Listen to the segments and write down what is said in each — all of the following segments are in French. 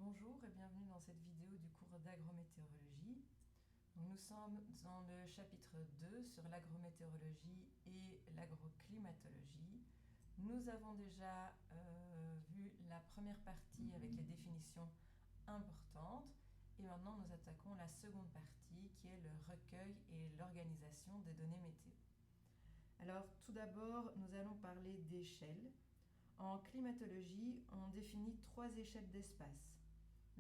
Bonjour et bienvenue dans cette vidéo du cours d'agrométéorologie. Nous sommes dans le chapitre 2 sur l'agrométéorologie et l'agroclimatologie. Nous avons déjà vu la première partie avec les définitions importantes et maintenant nous attaquons la seconde partie qui est le recueil et l'organisation des données météo. Alors tout d'abord, nous allons parler d'échelles. En climatologie, on définit 3 échelles d'espace.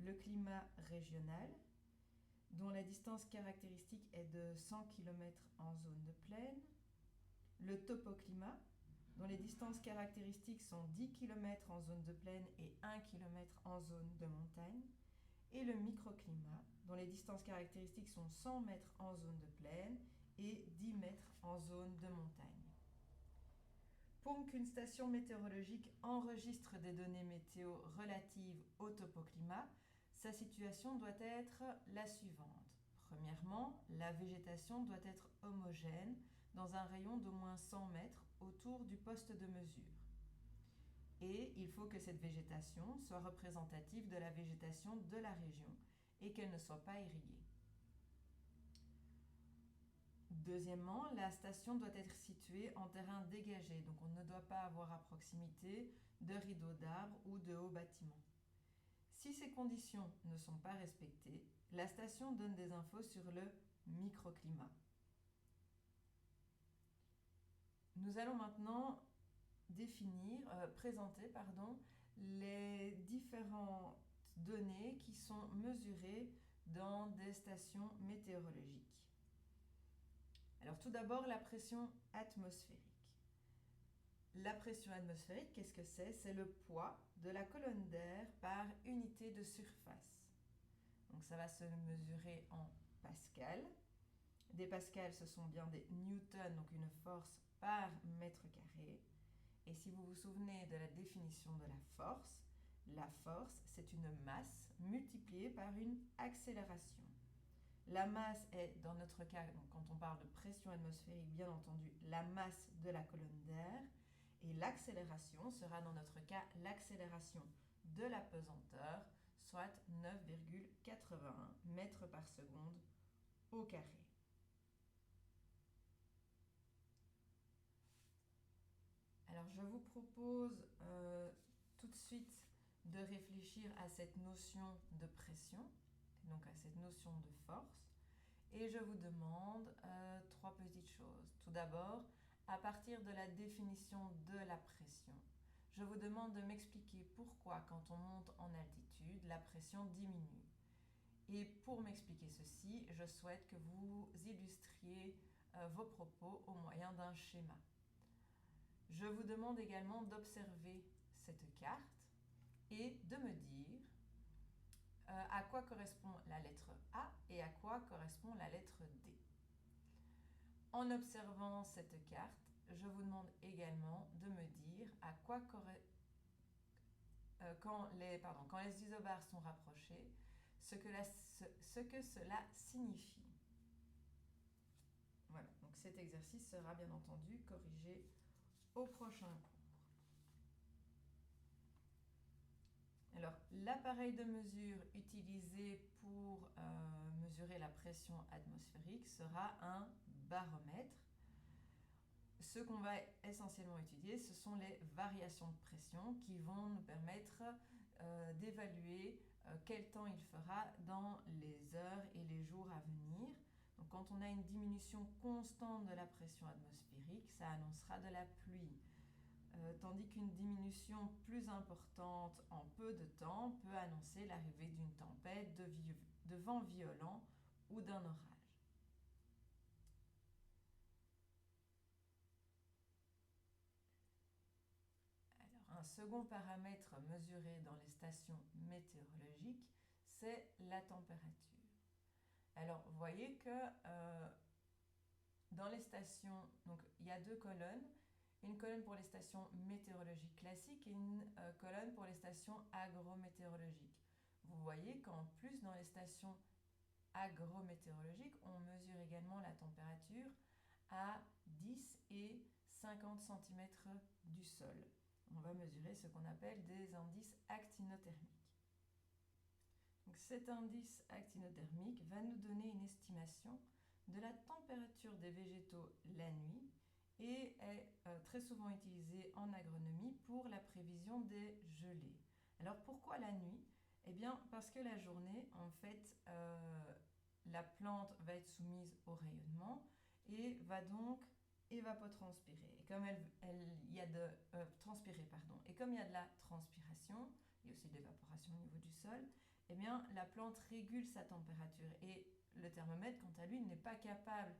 Le climat régional, dont la distance caractéristique est de 100 km en zone de plaine. Le topoclimat, dont les distances caractéristiques sont 10 km en zone de plaine et 1 km en zone de montagne. Et le microclimat, dont les distances caractéristiques sont 100 mètres en zone de plaine et 10 mètres en zone de montagne. Pour qu'une station météorologique enregistre des données météo relatives au topoclimat, sa situation doit être la suivante. Premièrement, la végétation doit être homogène dans un rayon d'au moins 100 mètres autour du poste de mesure. Et il faut que cette végétation soit représentative de la végétation de la région et qu'elle ne soit pas irriguée. Deuxièmement, la station doit être située en terrain dégagé, donc on ne doit pas avoir à proximité de rideaux d'arbres ou de hauts bâtiments. Si ces conditions ne sont pas respectées, la station donne des infos sur le microclimat. Nous allons maintenant présenter les différentes données qui sont mesurées dans des stations météorologiques. Alors tout d'abord, la pression atmosphérique. La pression atmosphérique, qu'est-ce que c'est? C'est le poids de la colonne d'air par unité de surface. Donc ça va se mesurer en pascal. Des pascals, ce sont bien des newtons, donc une force par mètre carré. Et si vous vous souvenez de la définition de la force, c'est une masse multipliée par une accélération. La masse est, dans notre cas, donc quand on parle de pression atmosphérique, bien entendu, la masse de la colonne d'air. Et l'accélération sera, dans notre cas, l'accélération de la pesanteur, soit 9,81 mètres par seconde au carré. Alors, je vous propose tout de suite de réfléchir à cette notion de pression, donc à cette notion de force. Et je vous demande 3 petites choses. Tout d'abord, à partir de la définition de la pression, je vous demande de m'expliquer pourquoi, quand on monte en altitude, la pression diminue. Et pour m'expliquer ceci, je souhaite que vous illustriez vos propos au moyen d'un schéma. Je vous demande également d'observer cette carte et de me dire à quoi correspond la lettre A et à quoi correspond la lettre D. En observant cette carte, je vous demande également de me dire à quoi quand les isobars sont rapprochés, ce que cela signifie. Voilà, donc cet exercice sera bien entendu corrigé au prochain cours. Alors, l'appareil de mesure utilisé pour mesurer la pression atmosphérique sera un baromètre. Ce qu'on va essentiellement étudier, ce sont les variations de pression qui vont nous permettre d'évaluer quel temps il fera dans les heures et les jours à venir. Donc, quand on a une diminution constante de la pression atmosphérique, ça annoncera de la pluie. Tandis qu'une diminution plus importante en peu de temps peut annoncer l'arrivée d'une tempête, de vent violent ou d'un orage. Alors, un second paramètre mesuré dans les stations météorologiques, c'est la température. Alors, vous voyez que dans les stations, donc, il y a 2 colonnes. Une colonne pour les stations météorologiques classiques et une colonne pour les stations agrométéorologiques. Vous voyez qu'en plus, dans les stations agrométéorologiques, on mesure également la température à 10 et 50 cm du sol. On va mesurer ce qu'on appelle des indices actinothermiques. cet indice actinothermique va nous donner une estimation de la température des végétaux la nuit et est très souvent utilisé en agronomie pour la prévision des gelées. Alors pourquoi la nuit? Eh bien parce que la journée, en fait, la plante va être soumise au rayonnement et va donc évapotranspirer. Et comme il y a de transpirer, pardon. Et comme il y a de la transpiration, il y a aussi de l'évaporation au niveau du sol, eh bien la plante régule sa température. Et le thermomètre, quant à lui, n'est pas capable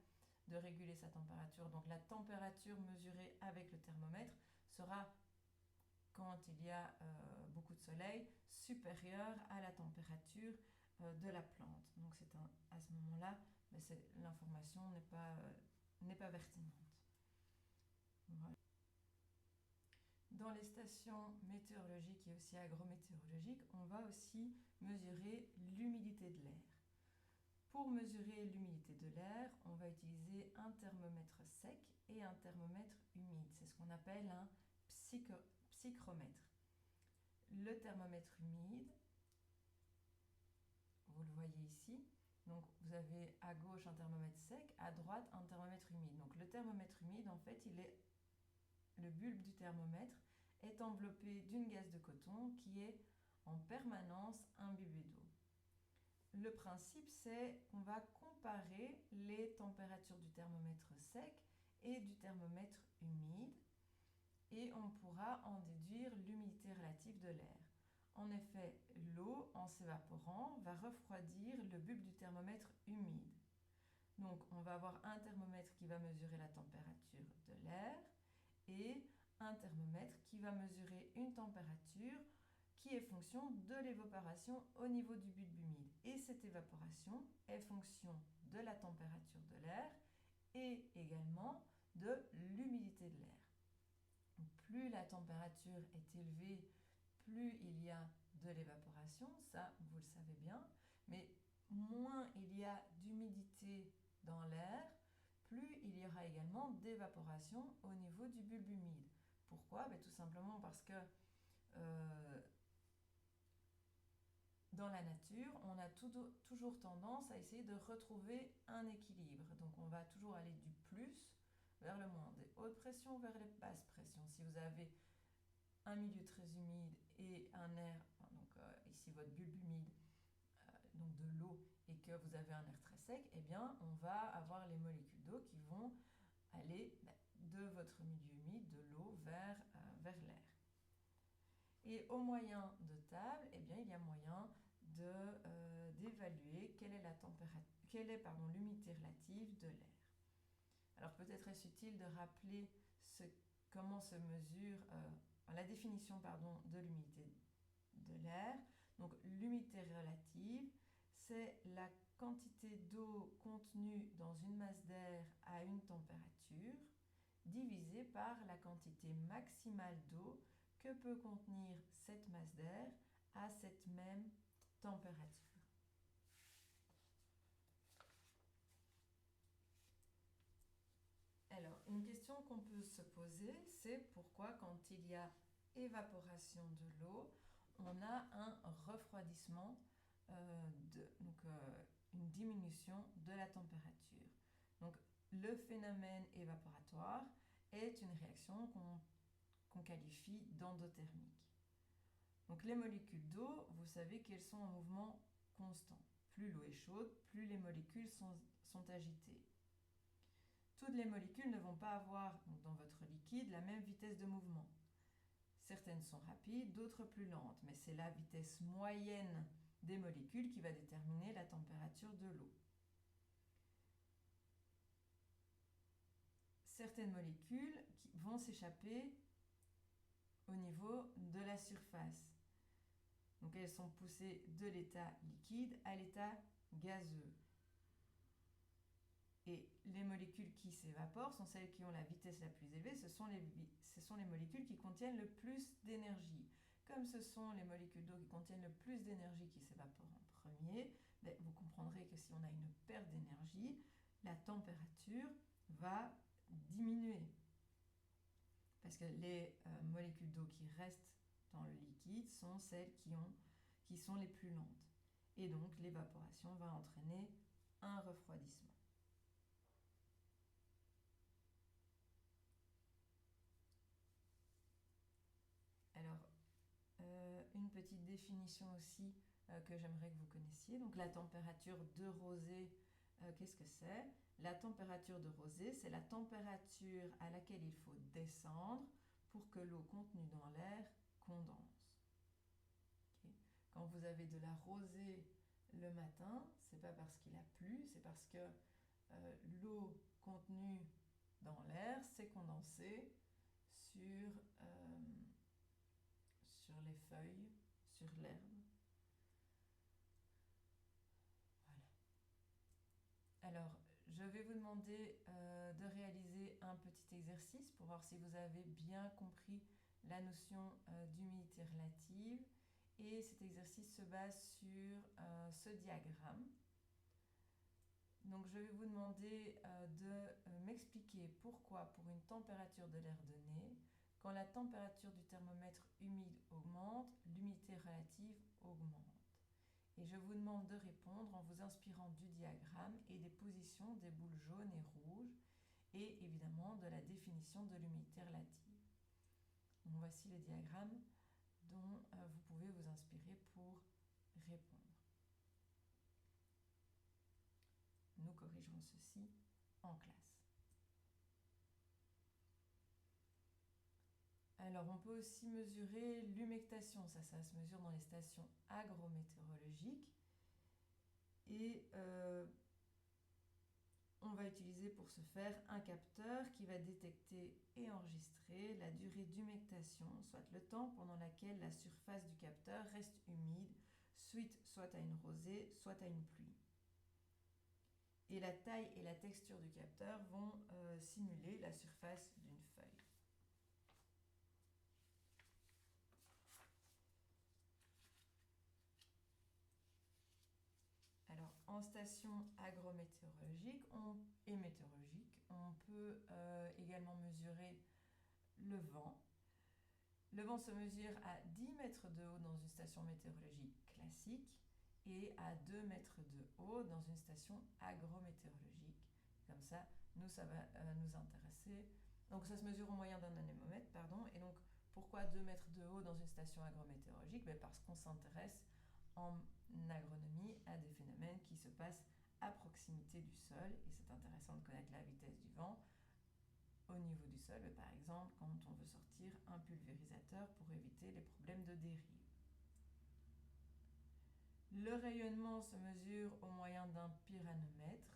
de réguler sa température. Donc la température mesurée avec le thermomètre sera, quand il y a beaucoup de soleil, supérieure à la température de la plante. Donc à ce moment-là, l'information n'est pas pertinente. Voilà. Dans les stations météorologiques et aussi agrométéorologiques, on va aussi mesurer l'humidité de l'air. Pour mesurer l'humidité de l'air, on va utiliser un thermomètre sec et un thermomètre humide. C'est ce qu'on appelle un psychromètre. Le thermomètre humide, vous le voyez ici, donc vous avez à gauche un thermomètre sec, à droite un thermomètre humide. Donc le thermomètre humide, en fait, le bulbe du thermomètre est enveloppé d'une gaze de coton qui est en permanence imbibée d'eau. Le principe, c'est qu'on va comparer les températures du thermomètre sec et du thermomètre humide et on pourra en déduire l'humidité relative de l'air. En effet, l'eau, en s'évaporant, va refroidir le bulbe du thermomètre humide. Donc, on va avoir un thermomètre qui va mesurer la température de l'air et un thermomètre qui va mesurer une température qui est fonction de l'évaporation au niveau du bulbe humide. Et cette évaporation est fonction de la température de l'air et également de l'humidité de l'air. Plus la température est élevée, plus il y a de l'évaporation, ça vous le savez bien, mais moins il y a d'humidité dans l'air, plus il y aura également d'évaporation au niveau du bulbe humide. Pourquoi? Tout simplement parce que dans la nature, on a toujours tendance à essayer de retrouver un équilibre. Donc on va toujours aller du plus vers le moins, des hautes pressions vers les basses pressions. Si vous avez un milieu très humide et un air, donc ici votre bulbe humide, donc de l'eau, et que vous avez un air très sec, eh bien on va avoir les molécules d'eau qui vont aller de votre milieu humide, de l'eau, vers l'air. Et au moyen de table, eh bien, il y a moyen d'évaluer quelle est l'humidité relative de l'air. Alors peut-être est-ce utile de rappeler comment se mesure la définition de l'humidité de l'air. Donc l'humidité relative, c'est la quantité d'eau contenue dans une masse d'air à une température divisée par la quantité maximale d'eau que peut contenir cette masse d'air à cette même température. Alors, une question qu'on peut se poser, c'est pourquoi quand il y a évaporation de l'eau, on a un refroidissement, une diminution de la température. Donc, le phénomène évaporatoire est une réaction qu'on qualifie d'endothermique. Donc les molécules d'eau, vous savez qu'elles sont en mouvement constant. Plus l'eau est chaude, plus les molécules sont agitées. Toutes les molécules ne vont pas avoir dans votre liquide la même vitesse de mouvement. Certaines sont rapides, d'autres plus lentes, mais c'est la vitesse moyenne des molécules qui va déterminer la température de l'eau. Certaines molécules vont s'échapper au niveau de la surface. Donc elles sont poussées de l'état liquide à l'état gazeux. Et les molécules qui s'évaporent sont celles qui ont la vitesse la plus élevée. Ce sont les molécules qui contiennent le plus d'énergie. Comme ce sont les molécules d'eau qui contiennent le plus d'énergie qui s'évaporent en premier, vous comprendrez que si on a une perte d'énergie, la température va diminuer. Parce que les molécules d'eau qui restent dans le liquide sont celles qui sont les plus lentes. et donc l'évaporation va entraîner un refroidissement. Alors, une petite définition aussi que j'aimerais que vous connaissiez. Donc la température de rosée, qu'est-ce que c'est? La température de rosée, c'est la température à laquelle il faut descendre pour que l'eau contenue dans l'air condense. Okay. Quand vous avez de la rosée le matin, c'est pas parce qu'il a plu, c'est parce que l'eau contenue dans l'air s'est condensée sur les feuilles, sur l'herbe. Voilà. Alors, je vais vous demander de réaliser un petit exercice pour voir si vous avez bien compris la notion d'humidité relative. Et cet exercice se base sur ce diagramme. Donc, je vais vous demander de m'expliquer pourquoi, pour une température de l'air donnée, quand la température du thermomètre humide augmente, l'humidité relative augmente. Et je vous demande de répondre en vous inspirant du diagramme et des positions des boules jaunes et rouges, et évidemment de la définition de l'humidité relative. Donc, voici le diagramme dont vous pouvez vous inspirer pour répondre. Nous corrigerons ceci en classe. Alors, on peut aussi mesurer l'humectation. Ça se mesure dans les stations agrométéorologiques. Et on va utiliser pour ce faire un capteur qui va détecter et enregistrer la durée d'humectation, soit le temps pendant lequel la surface du capteur reste humide, suite soit à une rosée, soit à une pluie. Et la taille et la texture du capteur vont simuler la surface d'une feuille. Alors, en station agrométéorologique et météorologique, on peut également mesurer le vent. Le vent se mesure à 10 mètres de haut dans une station météorologique classique et à 2 mètres de haut dans une station agrométéorologique. Comme ça, ça va nous intéresser. Donc, ça se mesure au moyen d'un anémomètre, et donc, pourquoi 2 mètres de haut dans une station agrométéorologique? Parce qu'on s'intéresse en agronomie à des phénomènes qui se passent à proximité du sol, et c'est intéressant de connaître la vitesse du vent au niveau du sol, par exemple quand on veut sortir un pulvérisateur pour éviter les problèmes de dérive. Le rayonnement se mesure au moyen d'un pyranomètre.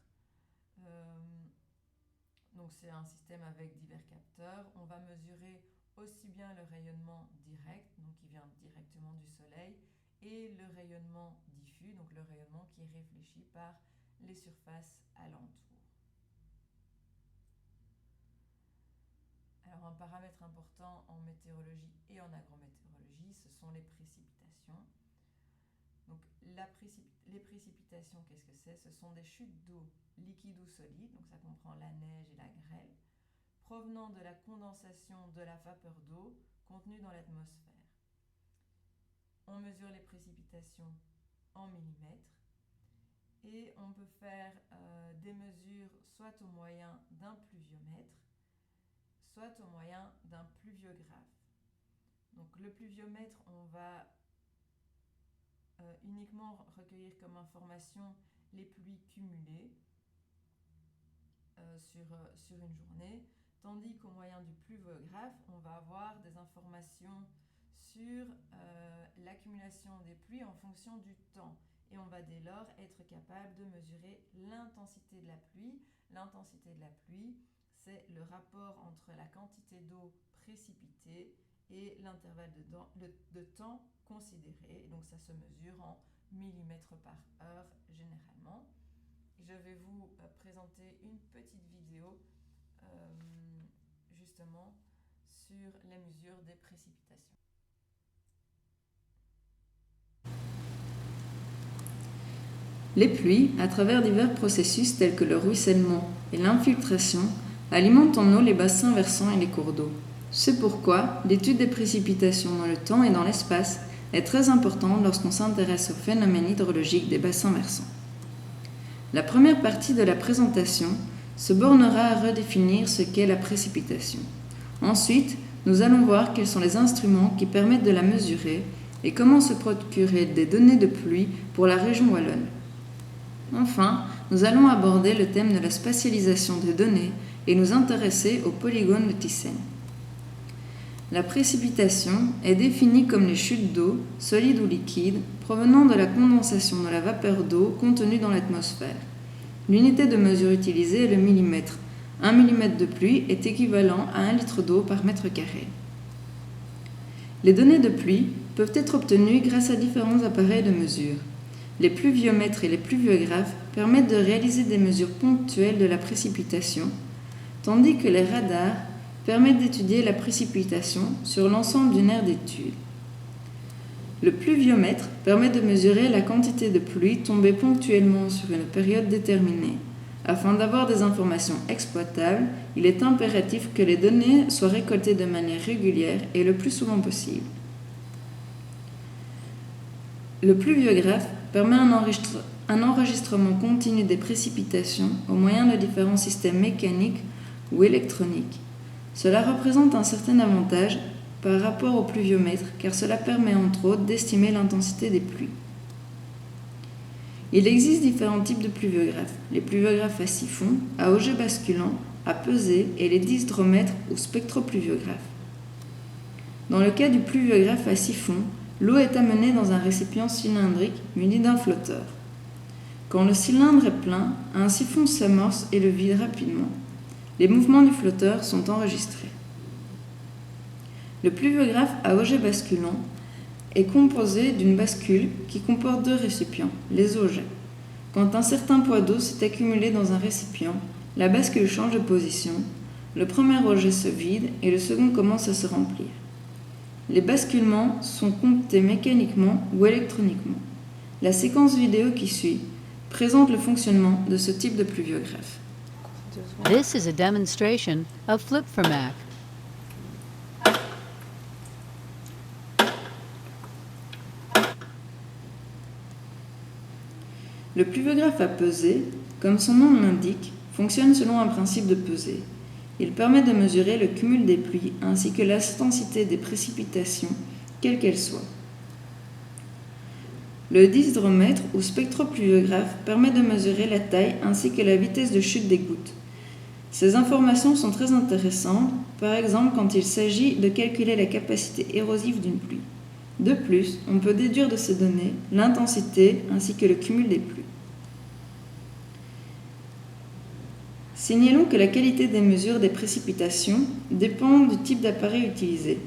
Donc c'est un système avec divers capteurs. On va mesurer aussi bien le rayonnement direct, donc qui vient directement du soleil, et le rayonnement diffus, donc le rayonnement qui est réfléchi par les surfaces alentours. Alors un paramètre important en météorologie et en agrométéorologie, ce sont les précipitations. Donc les précipitations, qu'est-ce que c'est? Ce sont des chutes d'eau liquide ou solide, donc ça comprend la neige et la grêle, provenant de la condensation de la vapeur d'eau contenue dans l'atmosphère. On mesure les précipitations en millimètres et on peut faire des mesures soit au moyen d'un pluviomètre, soit au moyen d'un pluviographe. Donc le pluviomètre, on va uniquement recueillir comme information les pluies cumulées sur une journée, tandis qu'au moyen du pluviographe, on va avoir des informations sur l'accumulation des pluies en fonction du temps. Et on va dès lors être capable de mesurer l'intensité de la pluie. L'intensité de la pluie, c'est le rapport entre la quantité d'eau précipitée et l'intervalle de temps considéré. Et donc ça se mesure en millimètres par heure généralement. Je vais vous présenter une petite vidéo justement sur la mesure des précipitations. Les pluies, à travers divers processus tels que le ruissellement et l'infiltration, alimentent en eau les bassins versants et les cours d'eau. C'est pourquoi l'étude des précipitations dans le temps et dans l'espace est très importante lorsqu'on s'intéresse aux phénomènes hydrologiques des bassins versants. La première partie de la présentation se bornera à redéfinir ce qu'est la précipitation. Ensuite, nous allons voir quels sont les instruments qui permettent de la mesurer et comment se procurer des données de pluie pour la région wallonne. Enfin, nous allons aborder le thème de la spatialisation des données et nous intéresser aux polygones de Thyssen. La précipitation est définie comme les chutes d'eau, solides ou liquides, provenant de la condensation de la vapeur d'eau contenue dans l'atmosphère. L'unité de mesure utilisée est le millimètre. 1 mm de pluie est équivalent à 1 litre d'eau par mètre carré. Les données de pluie peuvent être obtenues grâce à différents appareils de mesure. Les pluviomètres et les pluviographes permettent de réaliser des mesures ponctuelles de la précipitation, tandis que les radars permettent d'étudier la précipitation sur l'ensemble d'une aire d'étude. Le pluviomètre permet de mesurer la quantité de pluie tombée ponctuellement sur une période déterminée. Afin d'avoir des informations exploitables, il est impératif que les données soient récoltées de manière régulière et le plus souvent possible. Le pluviographe permet un enregistrement continu des précipitations au moyen de différents systèmes mécaniques ou électroniques. Cela représente un certain avantage par rapport au pluviomètre car cela permet entre autres d'estimer l'intensité des pluies. Il existe différents types de pluviographes, les pluviographes à siphon, à auget basculant, à pesée et les dihydromètres ou spectropluviographes. Dans le cas du pluviographe à siphon, l'eau est amenée dans un récipient cylindrique muni d'un flotteur. Quand le cylindre est plein, un siphon s'amorce et le vide rapidement. Les mouvements du flotteur sont enregistrés. Le pluviographe à auget basculant est composé d'une bascule qui comporte 2 récipients, les augets. Quand un certain poids d'eau s'est accumulé dans un récipient, la bascule change de position, le premier auget se vide et le second commence à se remplir. Les basculements sont comptés mécaniquement ou électroniquement. La séquence vidéo qui suit présente le fonctionnement de ce type de pluviographe. This is a demonstration of Flip4Mac. Le pluviographe à pesée, comme son nom l'indique, fonctionne selon un principe de pesée. Il permet de mesurer le cumul des pluies ainsi que l'intensité des précipitations, quelles qu'elles soient. Le dihydromètre ou spectropluviographe permet de mesurer la taille ainsi que la vitesse de chute des gouttes. Ces informations sont très intéressantes, par exemple quand il s'agit de calculer la capacité érosive d'une pluie. De plus, on peut déduire de ces données l'intensité ainsi que le cumul des pluies. Signalons que la qualité des mesures des précipitations dépend du type d'appareil utilisé.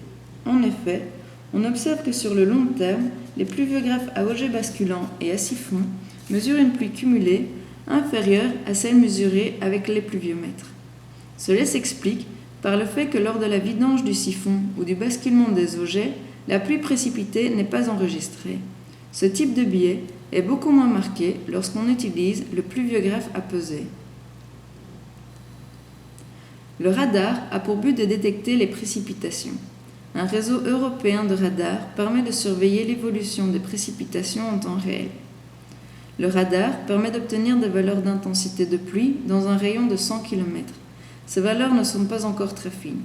En effet, on observe que sur le long terme, les pluviographes à auget basculant et à siphon mesurent une pluie cumulée inférieure à celle mesurée avec les pluviomètres. Cela s'explique par le fait que lors de la vidange du siphon ou du basculement des augets, la pluie précipitée n'est pas enregistrée. Ce type de biais est beaucoup moins marqué lorsqu'on utilise le pluviographe à pesée. Le radar a pour but de détecter les précipitations. Un réseau européen de radars permet de surveiller l'évolution des précipitations en temps réel. Le radar permet d'obtenir des valeurs d'intensité de pluie dans un rayon de 100 km. Ces valeurs ne sont pas encore très fines.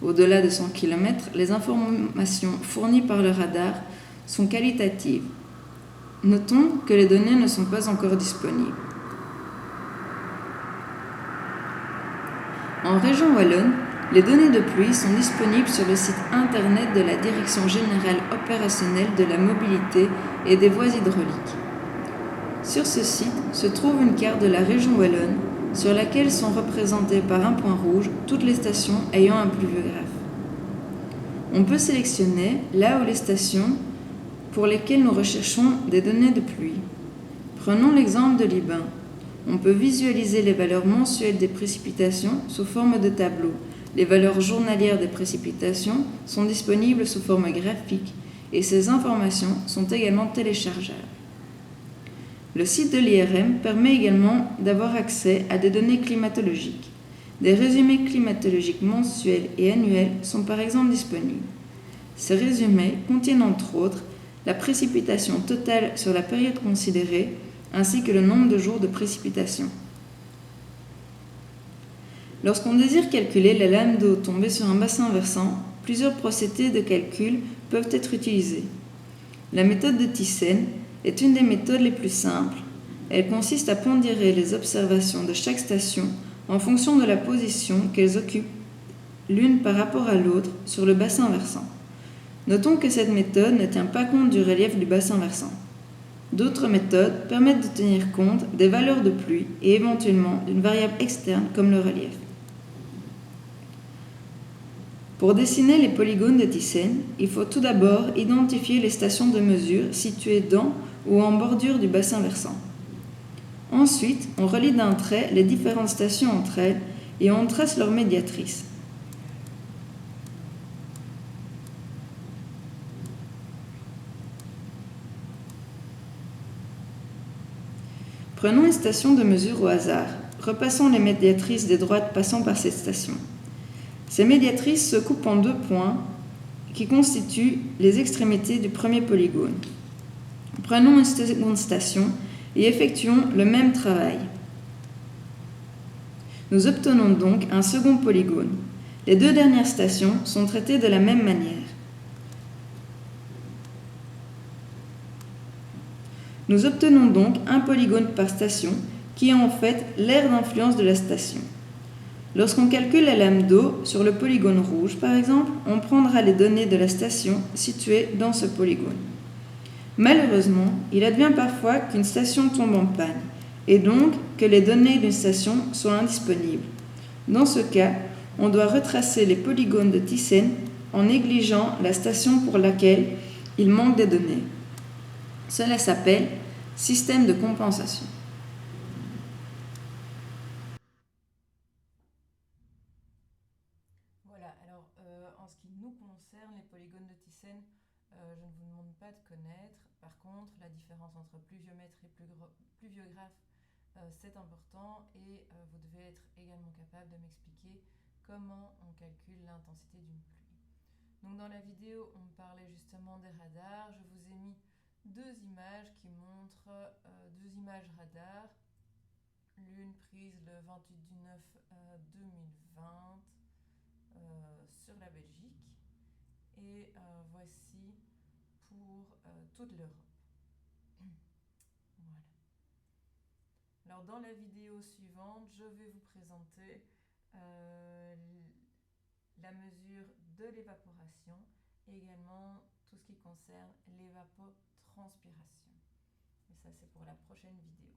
Au-delà de 100 km, les informations fournies par le radar sont qualitatives. Notons que les données ne sont pas encore disponibles. En région wallonne, les données de pluie sont disponibles sur le site internet de la Direction générale opérationnelle de la mobilité et des voies hydrauliques. Sur ce site se trouve une carte de la région wallonne sur laquelle sont représentées par un point rouge toutes les stations ayant un pluviographe. On peut sélectionner là où les stations pour lesquelles nous recherchons des données de pluie. Prenons l'exemple de Libin. On peut visualiser les valeurs mensuelles des précipitations sous forme de tableau. Les valeurs journalières des précipitations sont disponibles sous forme graphique et ces informations sont également téléchargeables. Le site de l'IRM permet également d'avoir accès à des données climatologiques. Des résumés climatologiques mensuels et annuels sont par exemple disponibles. Ces résumés contiennent entre autres la précipitation totale sur la période considérée, ainsi que le nombre de jours de précipitation. Lorsqu'on désire calculer la lame d'eau tombée sur un bassin versant, plusieurs procédés de calcul peuvent être utilisés. La méthode de Thyssen est une des méthodes les plus simples. Elle consiste à pondérer les observations de chaque station en fonction de la position qu'elles occupent l'une par rapport à l'autre sur le bassin versant. Notons que cette méthode ne tient pas compte du relief du bassin versant. D'autres méthodes permettent de tenir compte des valeurs de pluie et éventuellement d'une variable externe comme le relief. Pour dessiner les polygones de Thyssen, il faut tout d'abord identifier les stations de mesure situées dans ou en bordure du bassin versant. Ensuite, on relie d'un trait les différentes stations entre elles et on trace leur médiatrice. Prenons une station de mesure au hasard. Repassons les médiatrices des droites passant par cette station. Ces médiatrices se coupent en 2 points qui constituent les extrémités du premier polygone. Prenons une seconde station et effectuons le même travail. Nous obtenons donc un second polygone. Les 2 dernières stations sont traitées de la même manière. Nous obtenons donc un polygone par station qui est en fait l'aire d'influence de la station. Lorsqu'on calcule la lame d'eau sur le polygone rouge, par exemple, on prendra les données de la station située dans ce polygone. Malheureusement, il advient parfois qu'une station tombe en panne, et donc que les données d'une station soient indisponibles. Dans ce cas, on doit retracer les polygones de Thyssen en négligeant la station pour laquelle il manque des données. Cela s'appelle système de compensation. Voilà, alors en ce qui nous concerne, les polygones de Thyssen, je ne vous demande pas de connaître. Par contre, la différence entre pluviomètre et pluviographe, c'est important et vous devez être également capable de m'expliquer comment on calcule l'intensité d'une pluie. Donc dans la vidéo, on parlait justement des radars. Je vous ai mis 2 images qui montrent 2 images radars. L'une prise le 28/9/2020 sur la Belgique et voici pour toute l'Europe. Voilà. Alors dans la vidéo suivante, je vais vous présenter la mesure de l'évaporation et également tout ce qui concerne l'évapotranspiration. Et ça, c'est pour la prochaine vidéo.